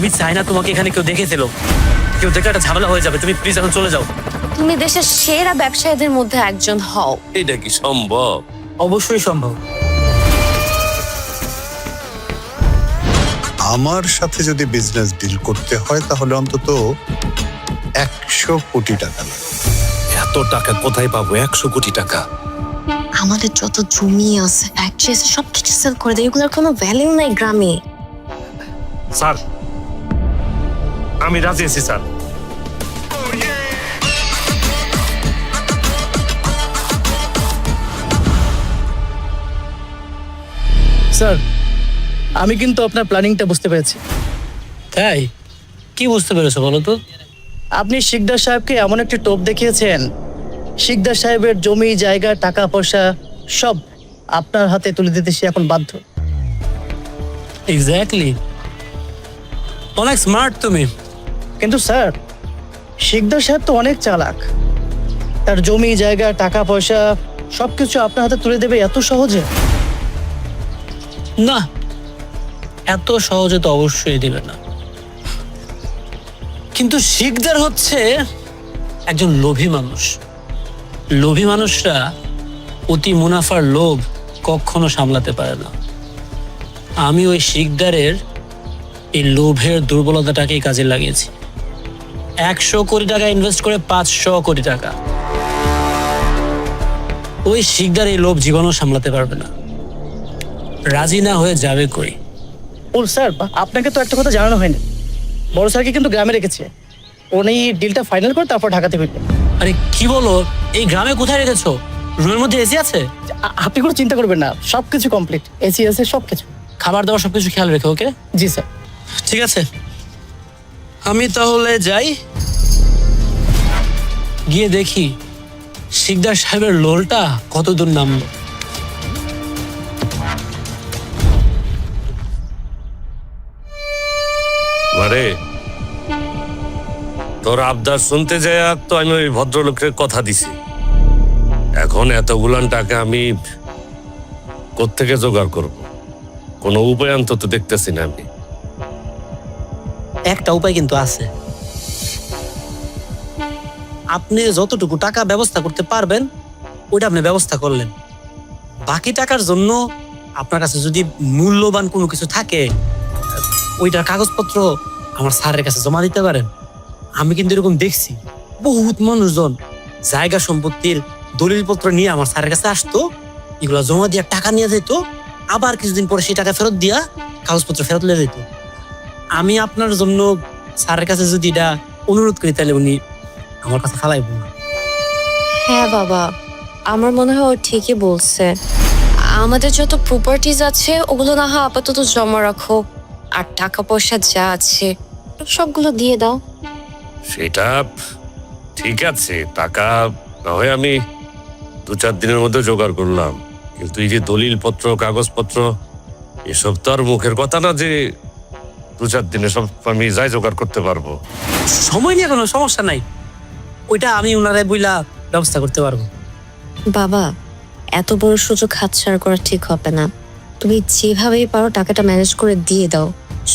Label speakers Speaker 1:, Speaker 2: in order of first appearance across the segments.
Speaker 1: আমি চাই না তোমাকে এখানে কেউ দেখে ফেলো, কেউ দেখে একটা ঝামেলা হয়ে যাবে। তুমি প্লিজ এখন চলে যাও।
Speaker 2: তুমি দেশের সেরা ব্যবসায়ীদের মধ্যে একজন হও।
Speaker 3: এটা কি সম্ভব?
Speaker 1: অবশ্যই সম্ভব।
Speaker 4: আমার সাথে যদি বিজনেস ডিল করতে হয় তাহলে অন্তত 100 কোটি টাকা লাগবে।
Speaker 3: এত টাকা কোথায় পাবো? 100 কোটি টাকা?
Speaker 2: আমাদের যত জমি আছে, ফ্যাক্টরি আছে, সবকিছু সেল করে দেয়। এগুলোর কোনো ভ্যালু নাই গ্রামে।
Speaker 1: স্যার, আমি রাজি আছি স্যার।
Speaker 5: স্যার, আমি কিন্তু আপনার প্ল্যানিংটা বুঝতে পেরেছি।
Speaker 1: তাই কি বুঝতে পেরেছো বলো তো?
Speaker 5: আপনি শিকদার সাহেবকে এমন একটি টোপ দেখিয়েছেন, শিকদার সাহেবের জমি জায়গা টাকা পয়সা সব আপনার হাতে তুলে দিতে সে এখন বাধ্য।
Speaker 1: এক্স্যাক্টলি, অনেক স্মার্ট তুমি।
Speaker 5: কিন্তু স্যার, শিকদার সাহেব তো অনেক চালাক। তার জমি জায়গা টাকা পয়সা সবকিছু আপনার হাতে তুলে দেবে এত সহজে?
Speaker 1: না, এত সহজে তো অবশ্যই দিবে না। কিন্তু শিকদার হচ্ছে একজন লোভী মানুষ। লোভী মানুষরা অতি মুনাফার লোভ কখনো সামলাতে পারে না। আমি ওই শিকদারের এই লোভের দুর্বলতাটাকেই কাজে লাগিয়েছি। 100 কোটি টাকা ইনভেস্ট করে 500 কোটি টাকা। ওই শিকদার এই লোভ জীবনও সামলাতে পারবে না, রাজি না হয়ে যাবে কই।
Speaker 5: ও স্যার, আপনাকে তো একটা কথা জানানো হয়নি। বড় স্যারকে কিন্তু গ্রামে রেখেছে। উনি ডিলটা ফাইনাল করে তারপর ঢাকাতে ফিরবেন।
Speaker 1: আরে কি বলো, এই গ্রামে কোথায় রেখেছো? রুমের মধ্যে এসি আছে?
Speaker 5: আপনি কোনো চিন্তা করবেন না, সবকিছু কমপ্লিট, এসি আছে সবকিছু।
Speaker 1: খাবার দাবার সবকিছু খেয়াল রেখে। ওকে,
Speaker 5: জি স্যার।
Speaker 1: ঠিক আছে, আমি তাহলে যাই, গিয়ে দেখি শিকদার সাহেবের লোলটা কত দূর নামলো।
Speaker 3: মানে তোর আবদার শুনতে যায় তো আমি ওই ভদ্রলোকের কথা দিছি। এখন এতগুলান টাকা আমি কোত্থেকে জোগাড় করব? কোনো উপায় অন্তত দেখতেছি না আমি।
Speaker 1: একটা উপায় কিন্তু আছে। আপনি যতটুকু টাকা ব্যবস্থা করতে পারবেন ওইটা আপনি ব্যবস্থা করলেন। বাকি টাকার জন্য আপনার কাছে যদি মূল্যবান কোনো কিছু থাকে, ওইটার কাগজপত্র আমার স্যারের কাছে জমা দিতে পারেন। আমি কিন্তু এরকম দেখছি, বহুত মানুষজন জায়গা সম্পত্তির দলিলপত্র নিয়ে আমার স্যারের কাছে আসতো, এগুলো জমা দিয়ে টাকা নিয়ে যেত, আবার কিছুদিন পরে সেই টাকা ফেরত দিয়া কাগজপত্র ফেরত নিয়ে যেত। আমি আপনার জন্য স্যারের কাছে যদি এটা অনুরোধ করি তাহলে উনি আমার কাছে ফালাইব না।
Speaker 2: হ্যাঁ বাবা, আমার মনে হয় ও ঠিকই বলছে। আমাদের যত প্রপার্টিজ আছে ওগুলো না হয় আপাতত জমা রাখো, আর টাকা পয়সা যা আছে সবগুলো দিয়ে দাও।
Speaker 3: সেটা ঠিক আছে, টাকা না হয় আমি 2-4 দিনের মধ্যে জোগাড় করলাম, কিন্তু এই যে দলিলপত্র কাগজপত্র এসব তো আর মুখের কথা না যে 2-4 দিনে সব আমি যাই জোগাড় করতে পারবো।
Speaker 1: সময় নিয়ে কোনো সমস্যা নাই, ওইটা আমি ওনারে বইলা ব্যবস্থা করতে পারবো।
Speaker 2: বাবা, এত বড় সুযোগ হাতছাড়া করা ঠিক হবে না। তুমি যেভাবেই পারো টাকাটা ম্যানেজ করে দিয়ে দাও।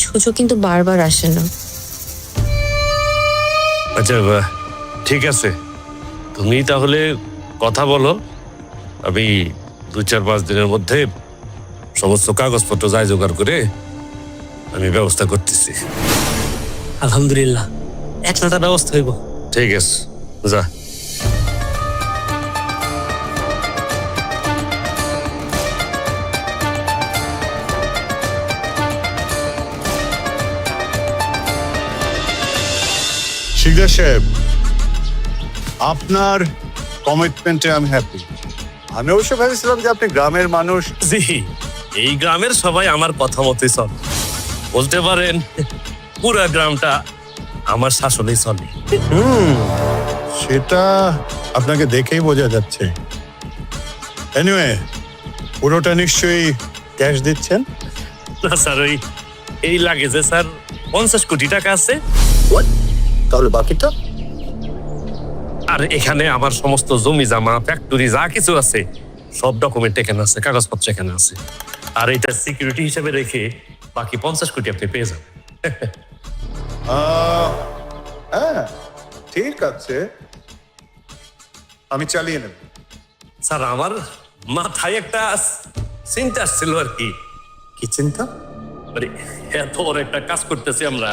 Speaker 2: সুযোগ কিন্তু বারবার আসে না।
Speaker 3: আচ্ছা ঠিক আছে, তুমি তাহলে কথা বলো, আমি 2-4-5 দিনের মধ্যে সমস্ত কাগজপত্র যাই জোগাড় করে আমি ব্যবস্থা করতেছি।
Speaker 1: আলহামদুলিল্লাহ, একটা ব্যবস্থা হইব।
Speaker 3: ঠিক আছে, যা।
Speaker 4: শিকদার সাহেব, আপনার কমিটমেন্টে আমি হ্যাপি। আমি অবশ্য ভেবেছিলাম যে আপনি গ্রামের মানুষ।
Speaker 3: জি, এই গ্রামের সবাই আমার কথা মতোই চলে, বলতে পারেন পুরো গ্রামটা আমার শাসনেই চলে।
Speaker 4: সেটা আপনাকে দেখেই বোঝা যাচ্ছে। এনিওয়ে, পুরোটা নিশ্চয়ই ক্যাশ দিচ্ছেন?
Speaker 3: না স্যার, এই লাগে যে স্যার 50 কোটি টাকা আছে।
Speaker 4: তাহলে বাকিটা?
Speaker 3: আর এখানে আমার সমস্ত জমি জামা ফ্যাক্টরি যা কিছু আছে সব ডকুমেন্ট এখানে আছে, কাগজপত্র এখানে আছে। আর এটা সিকিউরিটি হিসেবে রেখে বাকি 50 কোটি আপনি পেয়ে যাবেন।
Speaker 4: হ্যাঁ, ঠিক আছে, আমি চালিয়ে নেব।
Speaker 3: স্যার আমার মাথায় একটা চিন্তা আসছিল আর কি।
Speaker 4: কি চিন্তা?
Speaker 3: মানে এত বড় একটা কাজ করতেছি আমরা,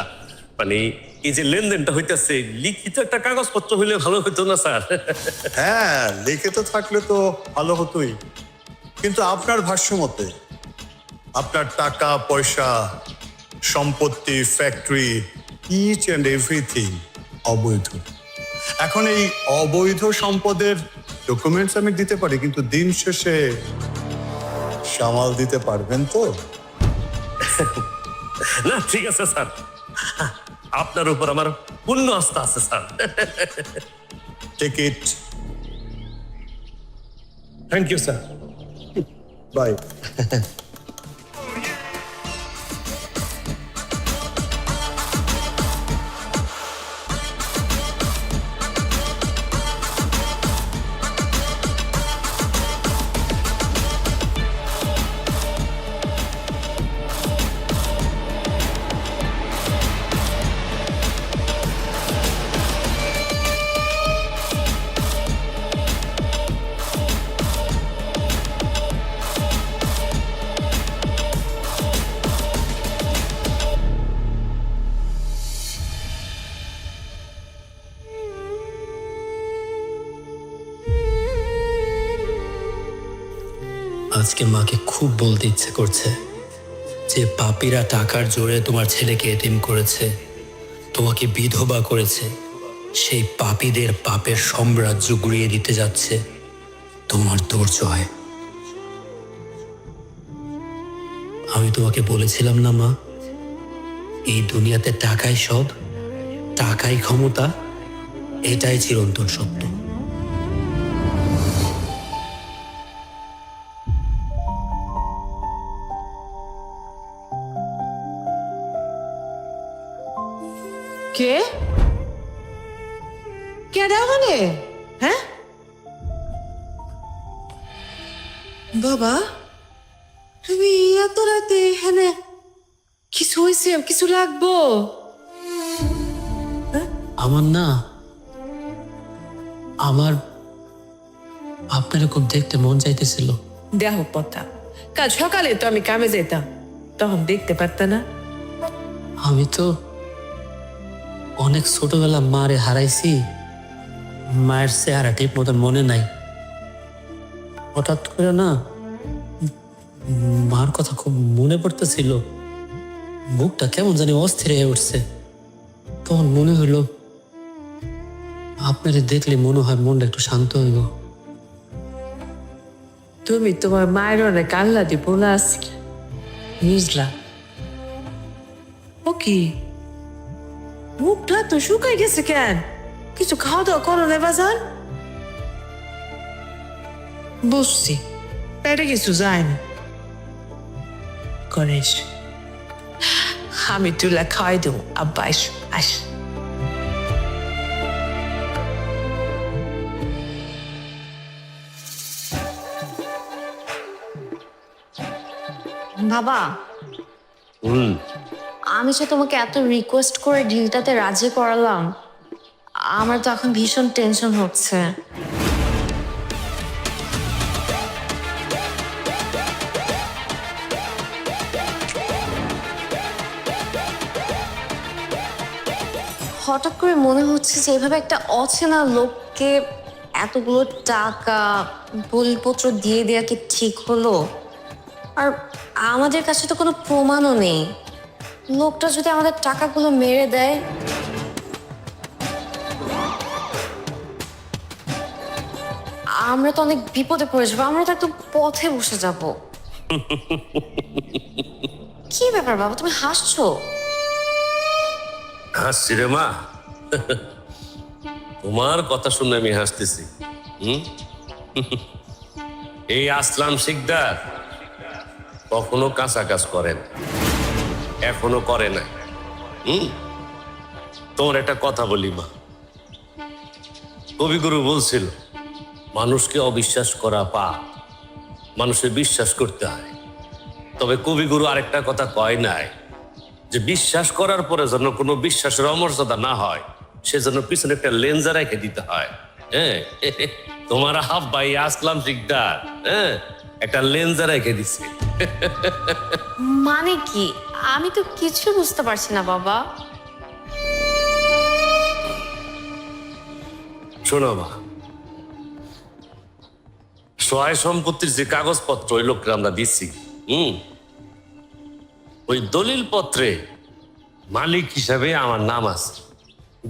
Speaker 3: মানে এই যে লেনদেনটা হইতেছে, লিখিত একটা কাগজপত্র হইলে ভালো হতো না স্যার?
Speaker 4: হ্যাঁ, লিখিত থাকলে তো ভালো হতোই, কিন্তু আপনার ভাষ্য মতে আপনার টাকা পয়সা, সম্পত্তি, ফ্যাক্টরি, ইচ অ্যান্ড এভরিথিং অবৈধ। এখন এই অবৈধ সম্পদের ডকুমেন্টস আমি দিতে পারি, কিন্তু দিন শেষে সামাল দিতে পারবেন তো?
Speaker 3: না ঠিক আছে স্যার, আপনার উপর আমার পূর্ণ আস্থা আছে sir.
Speaker 4: Take it,
Speaker 3: thank you sir.
Speaker 4: Bye.
Speaker 1: আজকে মাকে খুব বলতে ইচ্ছে করছে যে পাপীরা টাকার জোরে তোমার ছেলেকে এতিম করেছে, তোমাকে বিধবা করেছে। সেই পাপীদের পাপের সাম্রাজ্য গুড়িয়ে দিতে যাচ্ছে তোমার দুর্জয়। আমি তোমাকে বলেছিলাম না মা, এই দুনিয়াতে টাকাই সব, টাকাই ক্ষমতা, এটাই চিরন্তন সত্য।
Speaker 6: কে কেডা মানে? হ্যাঁ বাবা, তুমি এত রাতে এখানে? কিছু হয়েছে? কিছু লাগবো?
Speaker 1: আমার না, আমার আপনারা খুব দেখতে মন চাইতেছিল।
Speaker 6: দেহ পথা, কাল সকালে তো আমি কামে যেতাম, তখন দেখতে পারত না।
Speaker 1: আমি তো অনেক ছোটবেলা মারে হারাইছি, মায়ের চেহারা ঠিক মতন মনে নাই। হঠাৎ করে না মার কথা খুব মনে পড়তেছিল, বুকটা কেমন জানি অস্থির হয়ে উঠছে। তখন মনে হইল আপনারে দেখলে মনে হয় মনটা একটু শান্ত হইব।
Speaker 6: তুমি তোমার মায়ের অনেক আল্লা দি বলে আসছি, বুঝলা? ও কি মুখটা তো শুকাই গেছে কেন? কিছু খাওয়া দাওয়া করো না বাজার? বুঝছি, পেটে কিছু যায় না। গণেশ, আমি তুলা খাওয়াই দেবো। আব্বা আস আস।
Speaker 2: বাবা, আমি যে তোমাকে এত রিকোয়েস্ট করে ডিলটাতে রাজি করালাম, আমার তো এখন ভীষণ টেনশন হচ্ছে। হঠাৎ করে মনে হচ্ছে যে এভাবে একটা অচেনা লোককে এতগুলো টাকা বইপত্র দিয়ে দেওয়া কি ঠিক হলো? আর আমাদের কাছে তো কোনো প্রমাণও নেই। লোকটা যদি আমাদের টাকাগুলো মেরে দেয়, আমরা তো অনেক বিপদে পড়ে যাবো, আমরা তো একদম পথে বসে যাব। কি ব্যাপার বাবা, তুমি হাসছো?
Speaker 3: হাসছি রে মা, তোমার কথা শুনে আমি হাসতেছি। এই আসলাম শিকদার কখনো কাঁচা কাজ করেন, এখনো করে না। তোমার একটা কথা বলি মা, কবিগুরু বলছিল মানুষকে অবিশ্বাস করা পাপ, মানুষের বিশ্বাস করতে হয়। তবে কবিগুরু আরেকটা কথা কয় নাই, যে বিশ্বাস করার পরে যেন কোনো বিশ্বাসের অমর্যাদা না হয় সেজন্য পিছনে একটা লেন্সা রেখে দিতে হয়। হ্যাঁ, তোমার আব্বাই আসলাম শিকদার, হ্যাঁ, একটা লেন্সা রেখে দিছে।
Speaker 2: মানে কি? আমি তো কিছু বুঝতে পারছি না বাবা।
Speaker 3: শোনো মা, সহায় সম্পত্তির যে কাগজপত্র ওই লোককে আমরা দিচ্ছি, ওই দলিল পত্রে মালিক হিসাবে আমার নাম আছে,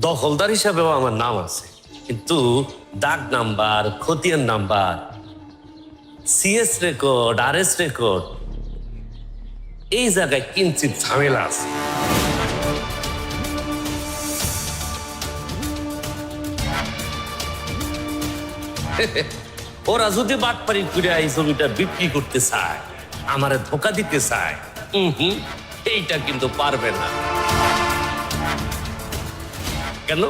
Speaker 3: দখলদার হিসাবেও আমার নাম আছে, কিন্তু দাগ নাম্বার, খতিয়ান number, CS record, RS record, এই জায়গায় কিঞ্চিত ঝামেলা আছে। ওরা যদি বাটপারি করে এই জমিটা বিক্রি করতে চায়, আমারে ধোকা দিতে চায়, এইটা কিন্তু পারবে না। কেন?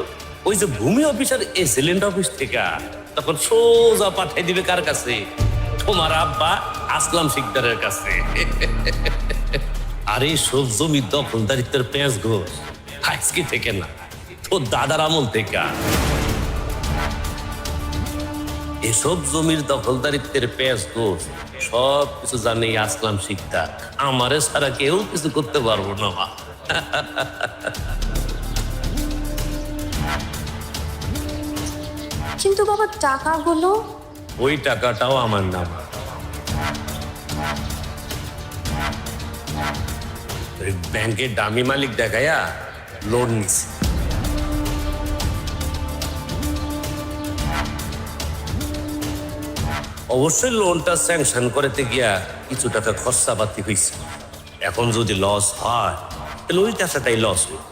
Speaker 3: ওই যে ভূমি অফিসার এসিলেন্ট অফিস থেকে তখন সোজা পাঠাই দিবে কার কাছে? তোমার আব্বা আসলাম শিকদারের কাছে। আর এই সব জমির দখলদারিত্বের পেঁয়াজ ঘোষ আজকে থেকে না, তোর দাদার আমল থেকে। এসব জমির দখলদারিত্বের পেঁয়াজ ঘোষ সব কিছু জানে আসলাম শিকদার। আমারে ছাড়া কেউ কিছু করতে পারবো না মা।
Speaker 2: কিন্তু বাবা টাকাগুলো?
Speaker 3: ওই টাকাটাও আমার নাম। ব্যাংকের দামি মালিক দেখাইয়া লোন নিছি। অবশ্যই লোনটা স্যাংশন করতে গিয়া কিছু টাকা খরচাপাতি হয়েছে। এখন যদি লস হয় তাহলে ওই টাকাটাই লস হইব।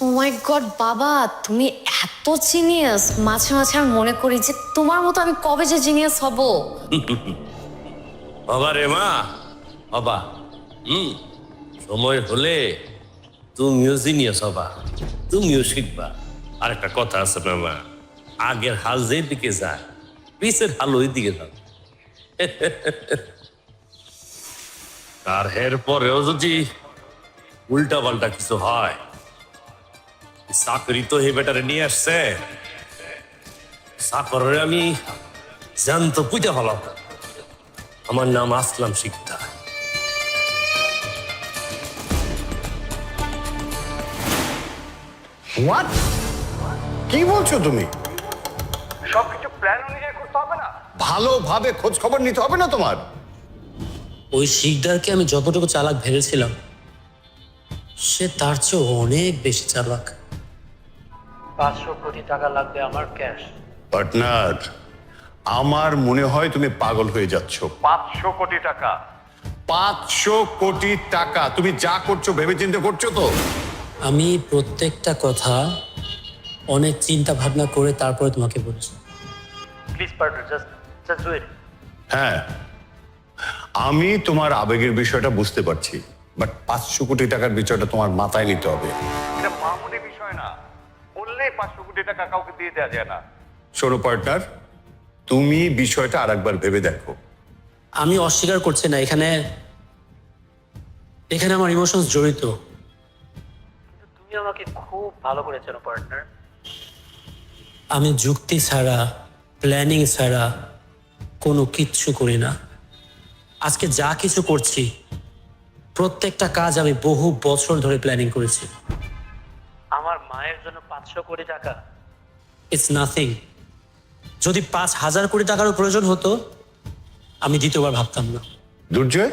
Speaker 2: ও মাই গড বাবা, তুমি এত জিনিয়াস! মাঝে মাঝে আমি মনে করি যে তোমার মতো আমি কবে যে জিনিয়াস হব।
Speaker 3: বাবা রে মা, বাবা, সময় হলে তুমিও জিনিয়াস হবা, তুমিও শিখবা। আর একটা কথা আছে না মা, আগের হাল যেই দিকে যায় পিছের হাল ওই দিকে যাবে। আর এর পরেও যদি উল্টা পাল্টা কিছু হয়, চাকরি তো হে বেটারে নিয়ে আসছে, চাকরের আমি জ্যান্ত পুঁতে হলাম। আমার নাম আসলাম শিকদার।
Speaker 4: হোয়াট? কি বলছো তুমি?
Speaker 7: সবকিছু প্ল্যান অনুযায়ী করতে হবে না?
Speaker 4: ভালোভাবে খোঁজ খবর নিতে হবে না তোমার?
Speaker 1: ওই শিকদারকে আমি যতটুকু চালাক ভেবেছিলাম সে তার চেয়ে অনেক বেশি চালাক।
Speaker 5: 500 কোটি টাকা লাগবে আমার ক্যাশ।
Speaker 4: পার্টনার, আমার মনে হয় তুমি পাগল হয়ে যাচ্ছ।
Speaker 7: 500 কোটি টাকা?
Speaker 4: 500 কোটি টাকা? তুমি যা করছো ভেবেচিন্তে করছো তো?
Speaker 1: আমি প্রত্যেকটা কথা অনেক চিন্তা ভাবনা করে তারপরে তোমাকে বলছি।
Speaker 5: Please partner, just do it.
Speaker 4: হ্যাঁ, আমি তোমার আবেগের বিষয়টা বুঝতে পারছি, বাট 500 কোটি টাকার বিষয়টা তোমার মাথায় নিতে হবে।
Speaker 7: এটা মামুলি বিষয় না, বললেই 500 কোটি টাকা কাউকে দিয়ে দেওয়া যায় না।
Speaker 4: শোনো পার্টনার, তুমি বিষয়টা আরেকবার ভেবে দেখো।
Speaker 1: আমি অস্বীকার করছি না, এখানে আমার ইমোশনস জড়িত।
Speaker 5: তুমি আমাকে খুব ভালো করে চেনো পার্টনার।
Speaker 1: আমি যুক্তি ছাড়া, প্ল্যানিং ছাড়া কোনো কিচ্ছু করি না। আজকে যা কিছু করছি প্রত্যেকটা কাজ আমি বহু বছর ধরে প্ল্যানিং করেছি।
Speaker 5: আমার মায়ের জন্য 500 কোটি টাকা?
Speaker 1: It's nothing. যদি 5,000 কোটি টাকারও প্রয়োজন হতো আমি দ্বিতীয়বার ভাবতাম না।
Speaker 4: দুর্জয়,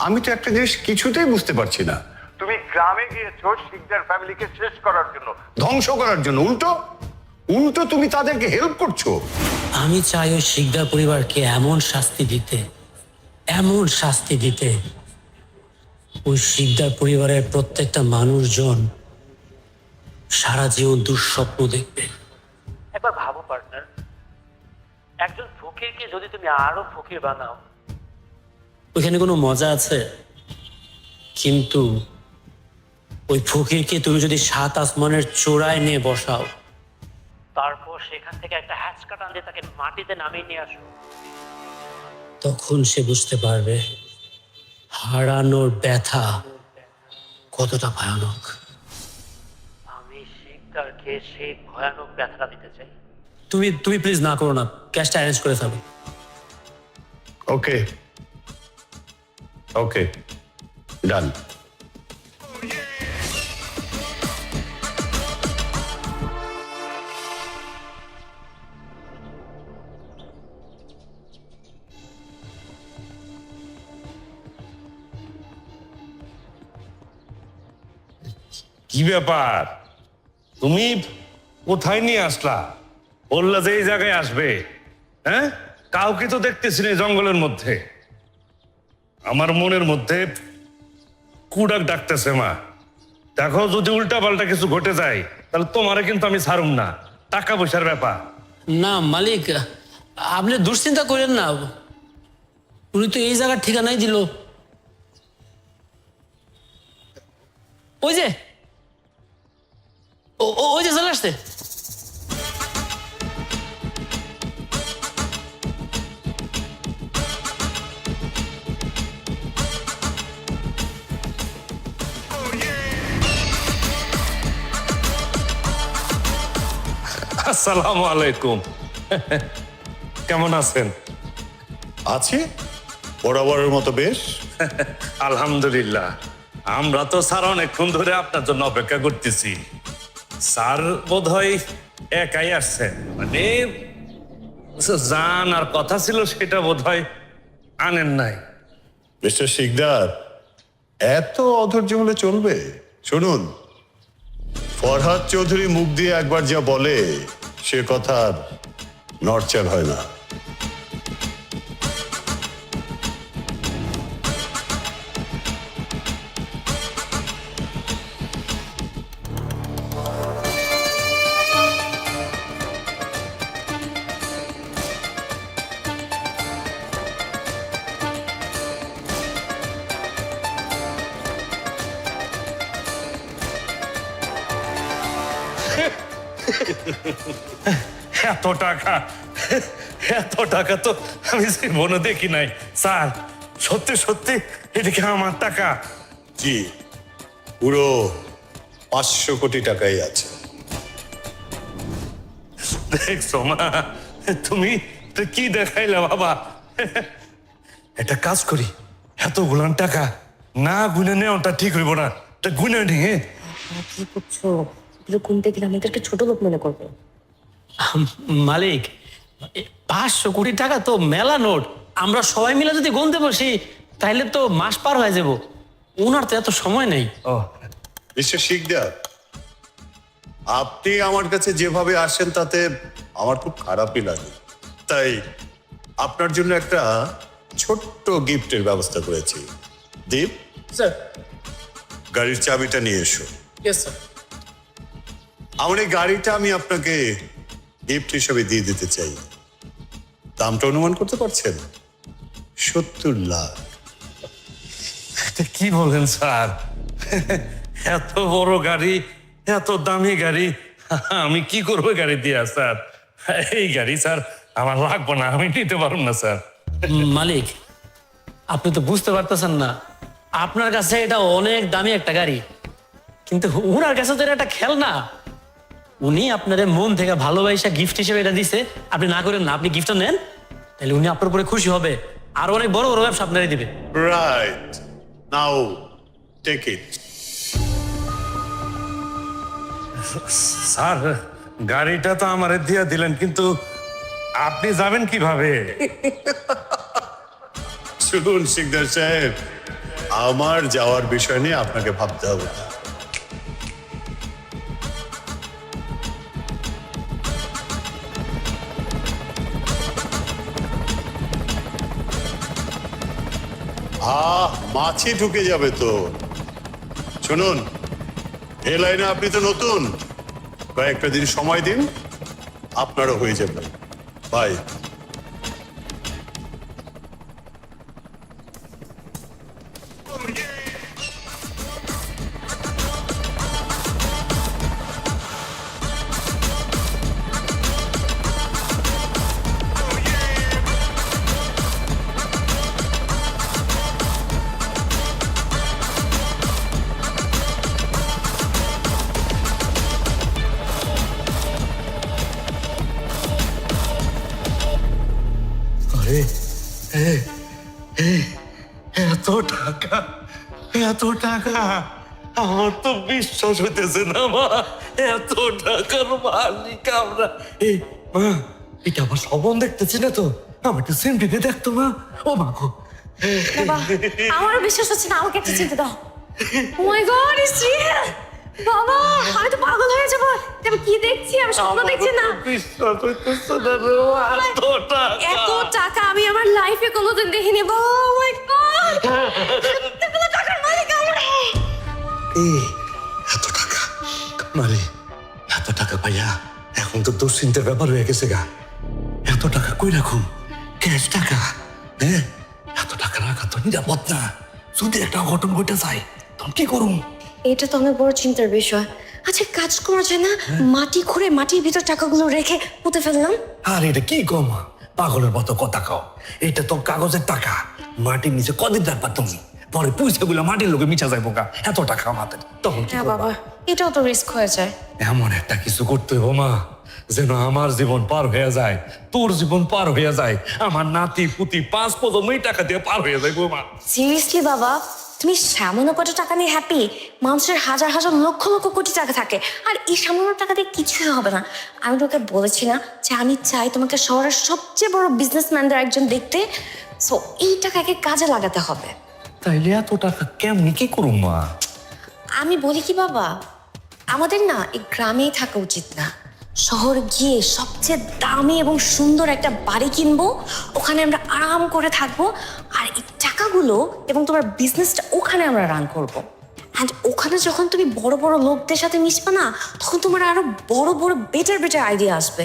Speaker 4: আমি তো একটা জিনিস কিছুতেই বুঝতে পারছি না।
Speaker 7: তুমি গ্রামে গিয়েছো শিকদার ফ্যামিলিকে শেষ করার জন্য,
Speaker 4: ধ্বংস করার জন্য। উল্টো উল্টো তুমি তাদেরকে হেল্প করছো।
Speaker 1: আমি চাই ওই শিকদার পরিবারকে এমন শাস্তি দিতে ওই শিকদার পরিবারের প্রত্যেকটা মানুষজন সারা জীবন দুঃস্বপ্ন দেখবে।
Speaker 5: একবার ভাবো পার্টনার, একজন ফকিরকে যদি তুমি আরো ফকির বানাও।
Speaker 1: ওইখানে কোনো মজা আছে? কিন্তু ওই ফকিরকে তুমি যদি 7 আসমানের চূড়ায় নিয়ে বসাও,
Speaker 5: তারপর
Speaker 1: সেখান থেকে একটা হ্যাচ কাটান দিয়ে তাকে মাটিতে নামিয়ে নিয়ে আসো। তখন সে বুঝতে পারবে হারানোর ব্যথা কতটা ভয়ানক। আমি শিকদারকে সেই ভয়ানক ব্যথাটা দিতে চাই। তুমি তুমি প্লিজ না করো না, ক্যাশটা অ্যারেঞ্জ করে ফেলো।
Speaker 4: ওকে ওকে, ডান।
Speaker 3: কি ব্যাপার, তুমি কোথায় নিয়ে আসলা? বললা যে এই জায়গায় আসবে, হ্যাঁ? কাউকে তো দেখতেছি না জঙ্গলের মধ্যে। আমার মনের মধ্যে কুডাক ডাকতেছে মা। দেখো যদি উল্টা পাল্টা কিছু ঘটে যায় তাহলে তোমারে কিন্তু আমি ছাড়ুম না। টাকা পয়সার ব্যাপার।
Speaker 1: না মালিক, আপনি দুশ্চিন্তা করেন না, উনি তো এই জায়গার ঠিকানাই দিল। ওই যে ওই যে চলে আসছে।
Speaker 3: আসসালামু আলাইকুম। কেমন আছেন?
Speaker 4: আছে বরাবরের মতো বেশ।
Speaker 3: আলহামদুলিল্লাহ। আমরা তো স্যার অনেকক্ষণ ধরে আপনার জন্য অপেক্ষা করতেছি। স্যার বোধহয় একাই আসছেন, মানে জান আর কথা ছিল সেটা বোধহয় আনেন নাই।
Speaker 4: মিস্টার শিকদার, এত অধৈর্য হলে চলবে? শুনুন, ফরহাদ চৌধুরী মুখ দিয়ে একবার যা বলে সে কথা আর নড়চড় হয় না।
Speaker 3: এত টাকা, এত টাকা তো আমি জীবনে দেখি নাই স্যার। সত্যি সত্যি এটা কি আমার টাকা?
Speaker 4: জি, পুরো 500 কোটি টাকাই আছে।
Speaker 3: দেখছো মা, তুমি তো কি দেখাইলা বাবা। একটা কাজ করি, এতগুলান টাকা না গুনে নেওয়াটা ঠিক হইব না, এটা গুনে নিয়ে।
Speaker 2: কি করছো? এগুলো গুনতে গেলে আমাদেরকে ছোট লোক মনে করবে।
Speaker 1: মালিক, 500 কোটি টাকা তো মেলা নোট। আমরা সবাই মিলে যদি গুনতে বসি তাহলে তো মাস পার হয়ে যাব। ওনার তো এত সময় নেই।
Speaker 3: ও
Speaker 4: মিস্টার শিকদার, আপনি আমার কাছে যেভাবে আসেন তাতে আমার খুব খারাপই লাগে। তাই আপনার জন্য একটা ছোট্ট গিফটের ব্যবস্থা করেছি। দীপ,
Speaker 1: স্যার।
Speaker 4: গাড়ির চাবিটা নিয়ে এসো।
Speaker 1: Yes sir.
Speaker 4: আমার এই গাড়িটা আমি আপনাকে গিফট হিসেবে দিয়ে দিতে চাই। দামটা অনুমান করতে পারছেন? 70 লাখ।
Speaker 3: এটা কি বলেন স্যার? এত বড় গাড়ি, এত দামি গাড়ি, আমি কি করবো গাড়ি দিয়া স্যার? এই গাড়ি স্যার আমার লাগবে না, আমি নিতে পারবো না স্যার।
Speaker 1: মালিক, আপনি তো বুঝতে পারতেছেন না, আপনার কাছে এটা অনেক দামি একটা গাড়ি, কিন্তু ওনার কাছে তো এটা একটা খেলনা। উনি আপনাদের মন থেকে ভালোবাসা গিফট হিসেবে এটা দিছে। আপনি না করেন না, আপনি গিফটটা নেন, তাহলে উনি আপনার উপরে খুশি হবে, আর অনেক বড় বড় ব্যবসা আপনারই দিবে।
Speaker 4: Right, now take it.
Speaker 3: Sir গাড়িটা তো আমারে দিয়া দিলেন, কিন্তু আপনি যাবেন কিভাবে?
Speaker 4: শুনুন শিকদার সাহেব, আমার যাওয়ার বিষয় নিয়ে আপনাকে ভাবতে হবে না। মাছি ঢুকে যাবে তো। শুনুন, এই লাইনে আপনি তো নতুন, কয়েকটা দিন সময় দিন, আপনারও হয়ে যাবে। বাই।
Speaker 3: এত টাকা আমার তো বিশ্বাস হইতেছে না মা, এত টাকার মালিক আমরা। এই মা, এটা আমার স্বপন দেখতেছি না তো, আমার একটু সিমটিতে দেখতো মা। ও মা গো,
Speaker 2: বাবা আমার বিশ্বাস হচ্ছে না, আমাকে একটা চিনতে দাও। ও মাই গড, ইটস রিয়েল। বাবা আমি তো পাগল হয়ে যাবো, আমি কি দেখছি, আমি স্বপ্ন দেখছি না।
Speaker 3: বিশ্বাস হইতেছে না রে, এত টাকা।
Speaker 2: এত টাকা আমি আমার লাইফে কোনোদিন দেখিনি। বাবা ও মাই গড, এতগুলো টাকার মালিক আমরা।
Speaker 3: এই এত টাকা মানে, এত টাকা পাইয়া এখন তো দুশ্চিন্তার ব্যাপার হয়ে গেছে গা। এত টাকা কই রাখুন, ক্যাশ টাকা। হ্যাঁ, এত টাকা রাখা তো নিরাপদ না, যদি একটা অঘটন ঘটে যায় তখন কি করুন?
Speaker 2: এটা তো অনেক বড় চিন্তার বিষয়। আচ্ছা কাজ করা যায় না, মাটি খুঁড়ে মাটির ভিতর টাকাগুলো রেখে পুঁতে ফেললাম।
Speaker 3: আর এটা কি কম, পাগলের মতো কথা কও। এটা তো কাগজের টাকা, মাটির নিচে কদিন রাখবা তুমি, পরে পয়সা গুলো মাটির লোকে মিছা যায় বোকা। এত টাকা আমাদের, তখন কি
Speaker 2: হ্যাঁ
Speaker 3: করবা?
Speaker 2: বাবা এটাও তো রিস্ক হয়ে যায়।
Speaker 3: এমন একটা কিছু করতে হবো মা, যেন আমার জীবন পার হয়ে যায়, তোর জীবন পার হয়ে যায়, আমার নাতি পুতি 5 প্রজন্মই টাকা দিয়ে পার হয়ে যায় গো মা।
Speaker 2: সিরিয়াসলি বাবা, তুমি সামান্য কত টাকা নিয়ে হ্যাপি? মানুষের হাজার হাজার লক্ষ লক্ষ কোটি টাকা থাকে, আর এই সামান্য টাকা দিয়ে কিছুই হবে না। আমি তোকে বলেছি না যে আমি চাই তোমাকে শহরের সবচেয়ে বড় বিজনেসম্যানদের একজন দেখতে। সো এই টাকাকে কাজে লাগাতে হবে।
Speaker 3: তাইলে এত টাকা কেমনি কি করুম মা?
Speaker 2: আমি বলি কি বাবা, আমাদের না এই গ্রামেই থাকা উচিত না, শহরে গিয়ে সবচেয়ে দামি এবং সুন্দর একটা বাড়ি কিনবো, ওখানে আমরা আরাম করে থাকবো, আর এই টাকাগুলো এবং তোমার বিজনেসটা ওখানে আমরা রান করব। অ্যান্ড ওখানে যখন তুমি বড় বড় লোকদের সাথে মিশবে না, তখন তোমার আরো বড় বড় বেটার বেটার আইডিয়া আসবে।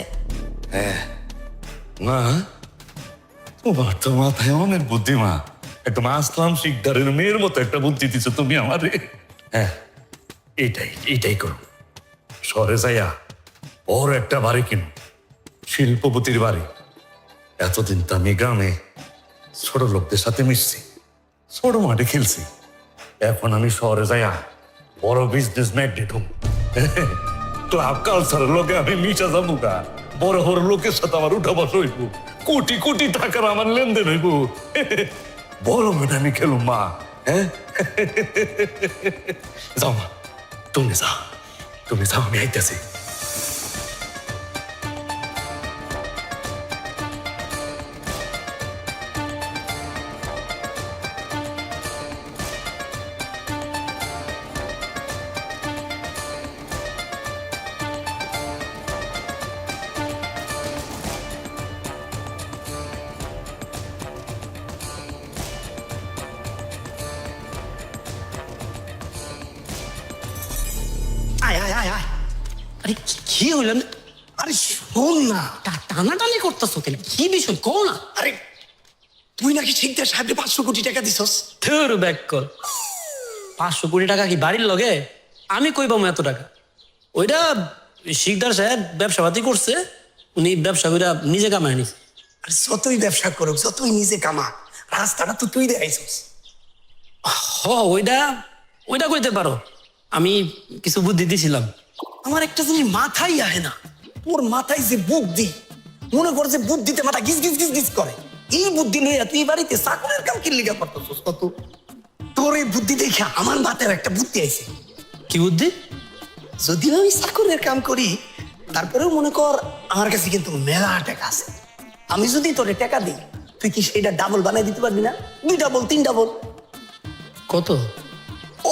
Speaker 3: মা, তোমার তো মাথায় অনেক বুদ্ধি মা, একদম আসলাম শিকদারের মেয়ের মতো একটা বুদ্ধি দিচ্ছ তুমি আমারে। হ্যাঁ, এইটাই করো। শহরে যাইয়া ওর একটা বাড়ি কিনো, শিল্পপতির বাড়ি। এতদিন তো আমি গ্রামে ছোট লোকদের সাথে মিশছি, ছোট মাঠে খেলছি। এখন আমি শহরে যাইয়া বড় বিজনেস ম্যাগনেট হম। ক্লাব কালচারের লোকে আমি মিশা যাবো গা, বড় বড় লোকের সাথে আমার উঠা বসা হইব, কোটি কোটি টাকার আমার লেনদেন হইব। বড় মাঠে আমি খেলুম মা। হ্যাঁ, যাও মা, তুমি যাও, আমি আইতেছি।
Speaker 1: আয় আয় আয় আয়, আরে কি হইলাম? আরে শোন না, টানাটানি করতেছো কেন? কি বিষয় কও না।
Speaker 8: আরে তুই নাকি শিকদার সাহেবকে 500 কোটি টাকা দিছস।
Speaker 1: ধুর ব্যাক কর, 500 কোটি টাকা কি বাড়ির লগে? আমি কই পাবো এত টাকা? ওইটা শিকদার সাহেব ব্যবসাপাতি করছে, উনি ব্যবসা করে নিজে কামায় নিছে।
Speaker 8: আর যতই ব্যবসা করুক, যতই নিজে কামা, রাস্তাটা তো তুই দেখাইছস।
Speaker 1: ওইটা কইতে পারো, আমি কিছু বুদ্ধি দিছিলাম।
Speaker 8: আমার একটা জিনিস মাথায় আহে না, তোর মাথায় যে বুদ্ধি, মনে কর যে বুদ্ধিতে মাথা গিজ গিজ গিজ গিজ করে, এই বুদ্ধি লইয়া তুই বাড়িতে চাকরের কাম কি লিগা করতেছস? কত তোর এই বুদ্ধি দেখে আমার মাথায় একটা বুদ্ধি আইছে।
Speaker 1: কি বুদ্ধি?
Speaker 8: যদিও আমি চাকরের কাম করি, তারপরেও মনে কর আমার কাছে কিন্তু মেলা টাকা আছে। আমি যদি তোরে টাকা দিই, তুই কি সেটা ডাবল বানাই দিতে পারবি না? 2 ডাবল 3 ডাবল।
Speaker 1: কত?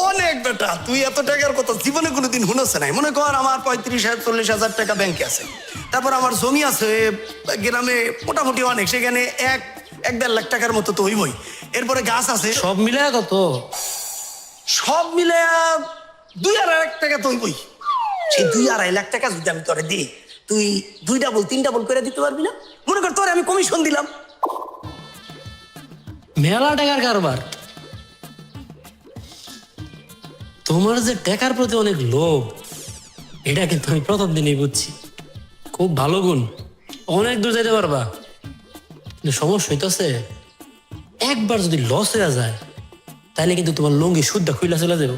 Speaker 8: অনেক বেটা, তুই এত টাকার কথা জীবনে কোনোদিন শুনেছে নাই। মনে কর আমার 35,000-40,000 টাকা ব্যাংকে আছে, তারপর আমার জমি আছে গ্রামে মোটামুটি অনেক, সেখানে 1-1.5 লাখ টাকার মতো তো হইবই। এরপরে গাছ আছে,
Speaker 1: সব মিলে কত?
Speaker 8: সব মিলে 2-2.5 লাখ টাকা তো হইবই। সেই 2-2.5 লাখ টাকা যদি আমি তোরে দিই, তুই 2 ডাবল 3 ডাবল করে দিতে পারবি না? মনে কর তোরে আমি কমিশন দিলাম।
Speaker 1: মেলা টাকার কারবার। তোমার যে টাকার প্রতি অনেক লোভ, এটা কিন্তু আমি প্রথম দিনই বুঝছি। খুব ভালো গুণ, অনেক দূর যেতে পারবা। কিন্তু সমস্যা হইতেছে, একবার যদি লস হয়ে যায়, তাহলে কিন্তু তোমার লঙ্গি সুদ্ধা খুইলা চলে যাবো।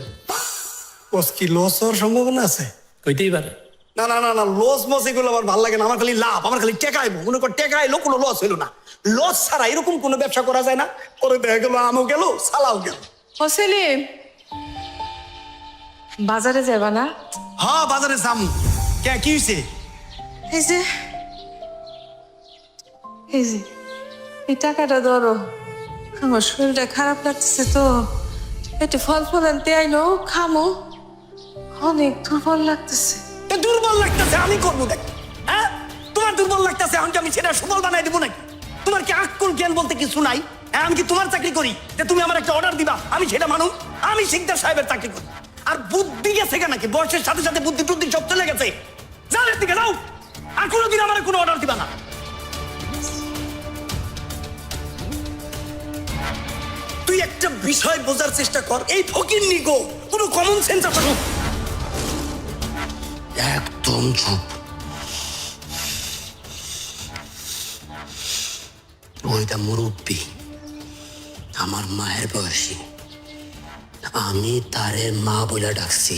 Speaker 8: বস কি লস হওয়ার সম্ভাবনা আছে?
Speaker 1: হইতেই পারে।
Speaker 8: না না না না, লস মস এগুলো আমার ভালো লাগে না। আমার খালি লাভ, আমার খালি টাকা আইবো। মনে কর টাকা আইলো, কোনো লস হইলো না। লস ছাড়া এরকম কোনো ব্যবসা করা যায় না। পরে দেখা গেল আমও গেল, সালাও গেল।
Speaker 6: ও সেলিম, বাজারে যাবা না?
Speaker 8: হ্যাঁ বাজারে যাম। কে কি হইছে?
Speaker 6: এই যে এই যে এই টাকাটা ধরো, আমার শরীরটা খারাপ লাগতেছে তো, একটু ফল ফল আনতে আইলো, খামো, অনেক দুর্বল লাগতেছে।
Speaker 8: তো দুর্বল লাগতেছে আমি করবো দেখ। হ্যাঁ তোমার দুর্বল লাগতেছে, আমি কি আমি সেটা সবল বানাই দেবো নাকি? তোমার কি আক্কল জ্ঞান বলতে কিছু নাই? হ্যাঁ আমি কি তোমার চাকরি করি যে তুমি আমার একটা অর্ডার দিবা আমি সেটা মানুন? আমি শিকদার সাহেবের চাকরি করি। আর বুদ্ধি গেছে কেন নাকি? বয়সের সাথে সাথে বুদ্ধি টুদ্ধি সব চলে গেছে। যাও এর দিকে যাও, আর কোনোদিন আমার কোনো অর্ডার দিবা না। তুই একটা বিষয় বোঝার চেষ্টা কর, এই ফকির নিগো কোনো কমন সেন্স আছে? একদম চুপ। ওইটা মুরব্বী, আমার মায়ের বয়সী, আমি তারে মা বলে ডাকছি।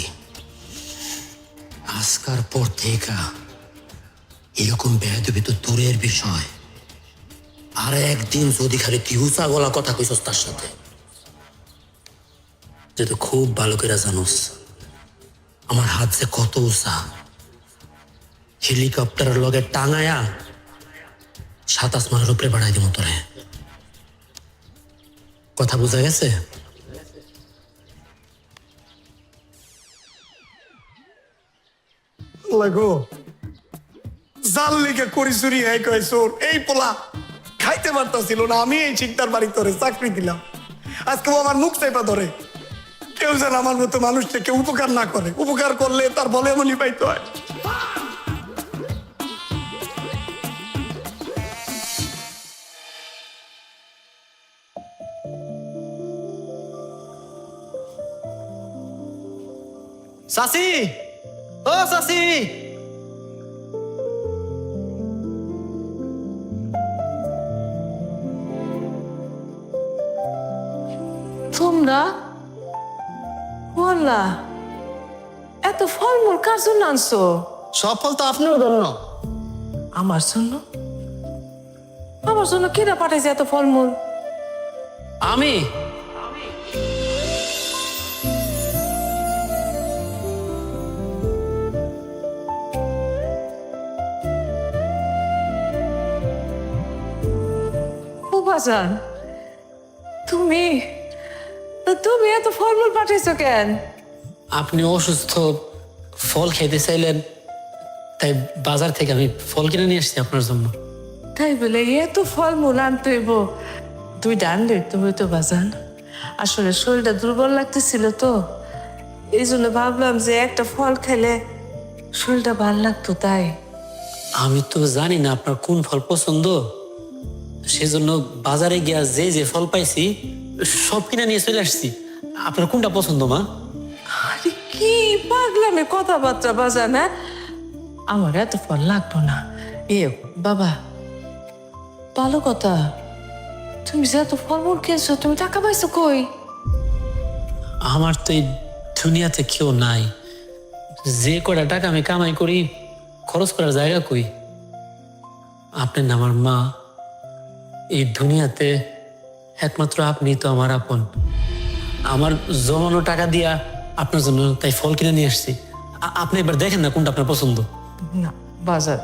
Speaker 8: আজকার পর থেকে এরকম বেয়াদবি তো দূরের বিষয়। আর একদিন যদি খালি তুই উঁচা গলা কথা কইছস তার সাথে, যে তো খুব ভালো করে জানোস আমার হাত যে কত উঁচা, হেলিকপ্টারের লগে টাঙায়া 7 আসমানের উপরে বাড়াই দিব তোরে। কথা বোঝা গেছে? লাগো জাল লিগে করি চুরি হ্যাঁ কয় চোর। এই পোলা খাইতে পারতাছিল না, আমি এই চিন্তার বাড়ি তোরে চাকরি দিলাম। আজকে ও আমার মুখ চাইপা ধরে। কেউ যেন আমার মতো মানুষটাকে উপকার না করে, উপকার করলে তার বলে এমনই পাইতে হয়।
Speaker 5: চাচি, ও চাচি,
Speaker 6: তোমরা বললা এত ফলমূল কার জন্য আনছো?
Speaker 5: সফল তো আপনার জন্য।
Speaker 6: আমার জন্য? আমার জন্য কেনা পাঠাইছে এত ফলমূল?
Speaker 5: আমি
Speaker 6: ও বাজান, তুমি তুমি এত ফলমূল পাঠাইছো কেন?
Speaker 5: আপনি অসুস্থ, ফল খেতে চাইলেন, তাই বাজার থেকে আমি ফল কিনে নিয়ে আসছি আপনার জন্য।
Speaker 6: তাই বলে এত ফলমূল আনতে হইব? তুই ডানলে তুমি তো বাজান, আসলে শরীরটা দুর্বল লাগতেছিল তো, এই জন্য ভাবলাম যে একটা ফল খেলে শরীরটা ভালো লাগতো তাই।
Speaker 5: আমি তো জানি না আপনার কোন ফল পছন্দ, সেজন্য বাজারে গিয়া যে যে ফল পাইছি সব কিনে নিয়ে চলে আসছি। আপনার কোনটা পছন্দ মা?
Speaker 6: আরে কি পাগলামে কথাবার্তা বাজান, হ্যাঁ? আমার এত ফল লাগতো না। এ বাবা, ভালো কথা, তুমি যে এত ফলমূল কিনছো, তুমি টাকা পাইছো কই?
Speaker 5: আমার তো এই দুনিয়াতে কেউ নাই, যে কটা টাকা আমি কামাই করি খরচ করার জায়গা কই? আপনি না আমার মা, এই দুনিয়াতে একমাত্র আপনি তো আমার আপন। আমার জমানো টাকা দিয়া আপনার জন্য তাই ফল কিনে নিয়ে আসছি। আপনি এবার দেখেন না কোনটা আপনার পছন্দ।
Speaker 6: না বাজার,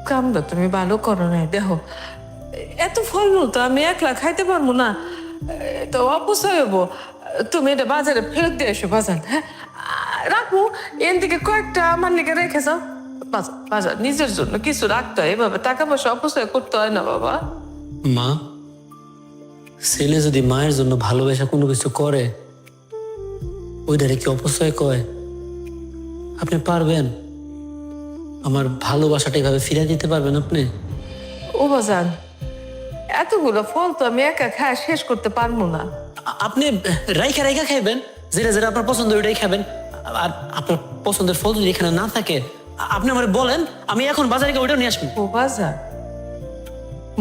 Speaker 6: কামটা তুমি ভালো করো না। দেখো এত ফলমূল তো আমি একলা খাইতে পারবো না, তো অপচয় হবো। তুমি এটা বাজারে ফেরত দিয়ে এসো বাজার, হ্যাঁ? রাখবো এর দিকে কয়েকটা আমার লিগে রেখে যাও। বাজার বাজার নিজের জন্য কিছু রাখতে হয়, এভাবে টাকা পয়সা অপচয় করতে হয় না বাবা।
Speaker 5: মা, ছেলে যদি মায়ের জন্য ভালোবাসা কোনো কিছু করে ওইটারে কি অপচয় কয়? আপনি পারবেন আমার ভালোবাসাটা এভাবে ফিরে দিতে পারবেন আপনি?
Speaker 6: ও বাজান, এতগুলো ফল তো আমি একা খায় শেষ করতে পারবো না।
Speaker 5: আপনি রাইখা রাইখা খাইবেন, যেটা যেটা আপনার পছন্দ ওইটাই খাবেন। আর আপনার পছন্দের ফল যদি এখানে না থাকে আপনি আমার বলেন, আমি এখন বাজারে গিয়ে ওইটাও নিয়ে আসবো।
Speaker 6: ও বাজার,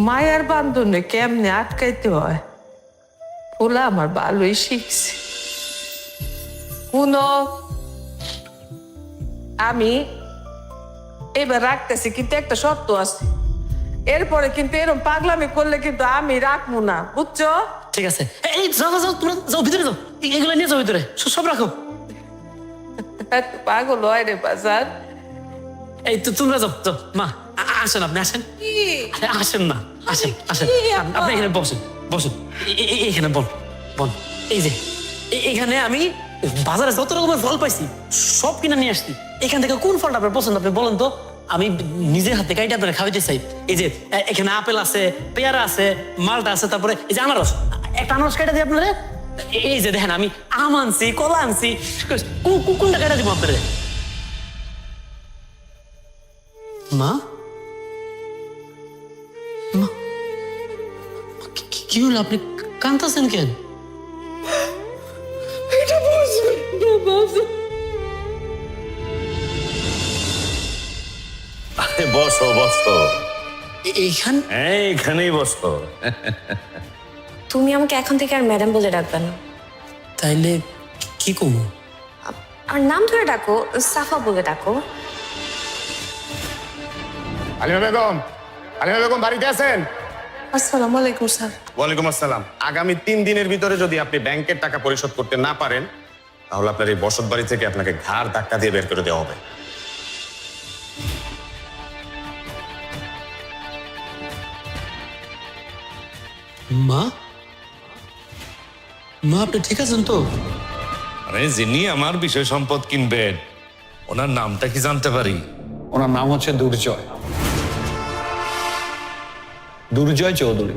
Speaker 6: মায়ার বান্ধনে কেমনে আটকাইতে হয় ওলা আমার ভালোই শিখছে। শুনো, আমি এবার রাখতেছি, কিন্তু একটা শর্ত আছে। এরপরে কিন্তু এরকম পাগলামি করলে কিন্তু আমি রাখবো না, বুঝছো?
Speaker 5: ঠিক আছে, এই যাও যাও যাও, তোমরা যাও ভিতরে যাও, এগুলো নিয়ে যাও ভিতরে, সব রাখো।
Speaker 6: পাগল হয় রে বাজার।
Speaker 5: এই তো তোমরা যাও যাও, মা আসেন, আপনি আসেন। আরে আসেন না, আসেন আসেন, আপনি এখানে বসেন বসেন, এখানে বল বল। এই যে এখানে আমি বাজারে যত রকমের ফল পাইছি সব কিনে নিয়ে আসছি। এখান থেকে কোন ফলটা আপনার পছন্দ আপনি বলেন তো, আমি নিজের হাতে কাইটা আপনারা খাওয়াইতে চাই। এই যে এখানে আপেল আছে, পেয়ারা আছে, মালটা আছে, তারপরে এই যে আনারস, একটা আনারস কাইটা দিই আপনারা। এই যে দেখেন আমি আম আনছি, কলা আনছি, কোনটা কাইটা দিব আপনারা? মা মা, কি হলো, আপনি কাঁদতেছেন কেন?
Speaker 3: আরে বসো বসো,
Speaker 5: এইখান
Speaker 3: এইখানেই বসো।
Speaker 2: তুমি আমাকে এখন থেকে আর ম্যাডাম বলে ডাকবে না,
Speaker 5: তাইলে কি করবো?
Speaker 2: আর নাম ধরে ডাকো, সাফা বলে ডাকো।
Speaker 9: আলিমা বেগম, আলিমা বেগম বাড়িতে আছেন?
Speaker 6: আসসালামু আলাইকুম স্যার।
Speaker 9: ওয়ালাইকুম আসসালাম। আগামী 3 দিনের ভিতরে যদি আপনি ব্যাংকের টাকা পরিশোধ করতে না পারেন, তাহলে আপনার এই বসত বাড়ি থেকে আপনাকে ঘাড় ধাক্কা দিয়ে বের করে দেওয়া হবে।
Speaker 5: মা মা, আপনি ঠিক আছেন তো?
Speaker 3: আরে যিনি আমার বিষয় সম্পদ কিনবেন, ওনার নামটা কি জানতে পারি?
Speaker 10: ওনার নাম হচ্ছে দুর্জয়, দুর্জয় চৌধুরী।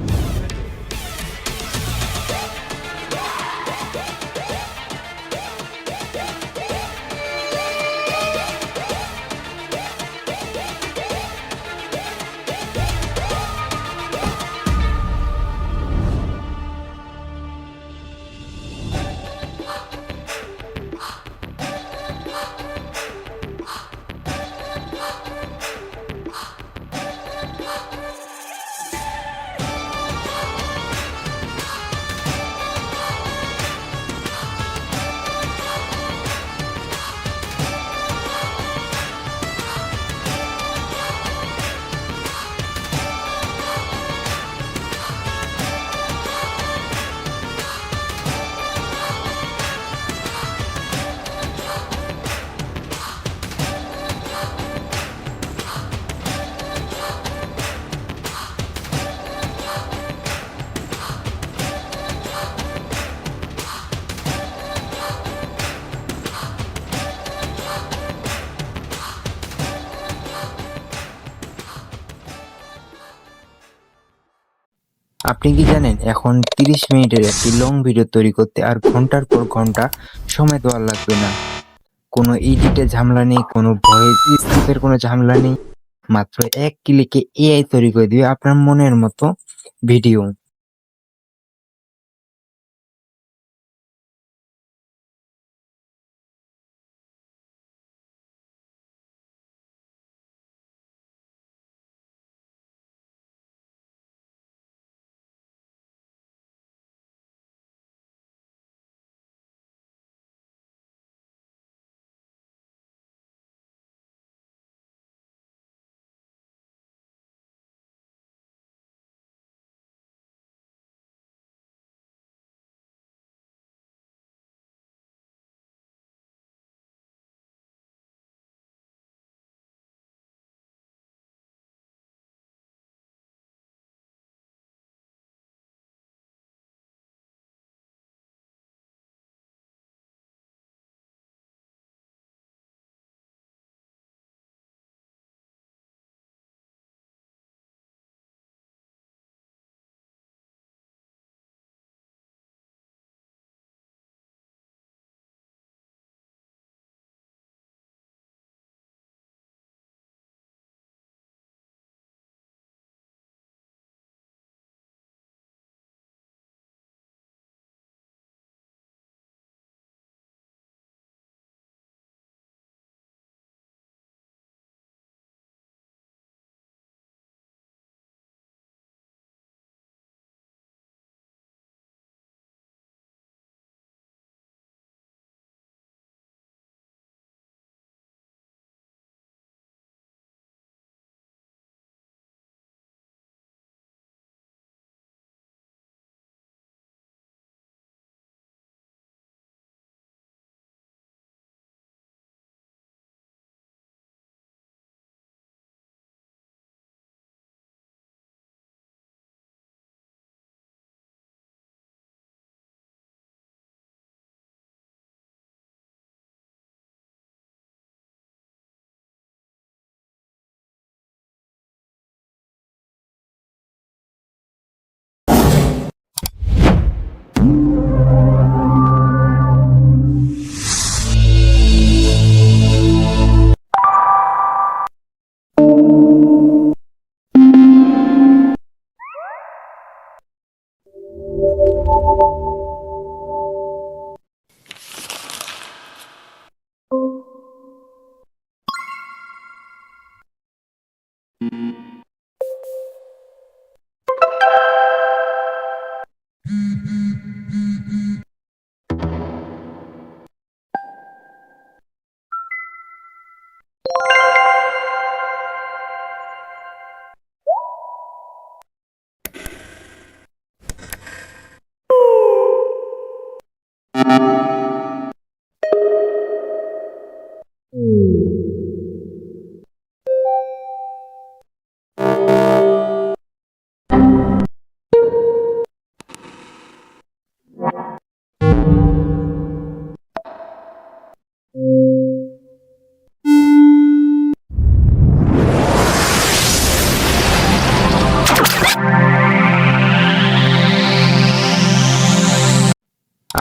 Speaker 11: আপনি কি জানেন এখন 30 মিনিটের একটি লং ভিডিও তৈরি করতে আর ঘন্টার পর ঘন্টা সময় দেওয়া লাগবে না। কোনো এডিটের ঝামেলা নেই, কোনো ভয়েস স্ক্রিপ্টের কোনো ঝামেলা নেই, মাত্র এক ক্লিকে এআই তৈরি করে দিবে আপনার মনের মতো ভিডিও।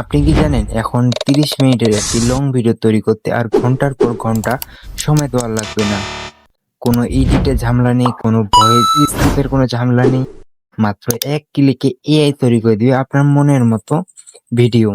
Speaker 11: আপনি কি জানেন এখন 30 মিনিটের একটি লং ভিডিও তৈরি করতে আর ঘন্টার পর ঘন্টা সময় দেওয়া লাগবে না। কোনো এডিটের ঝামেলা নেই, কোনো ভয়েস স্ক্রিপ্টের কোনো ঝামেলা নেই, মাত্র এক ক্লিকে এআই তৈরি করে দিবে আপনার মনের মতো ভিডিও।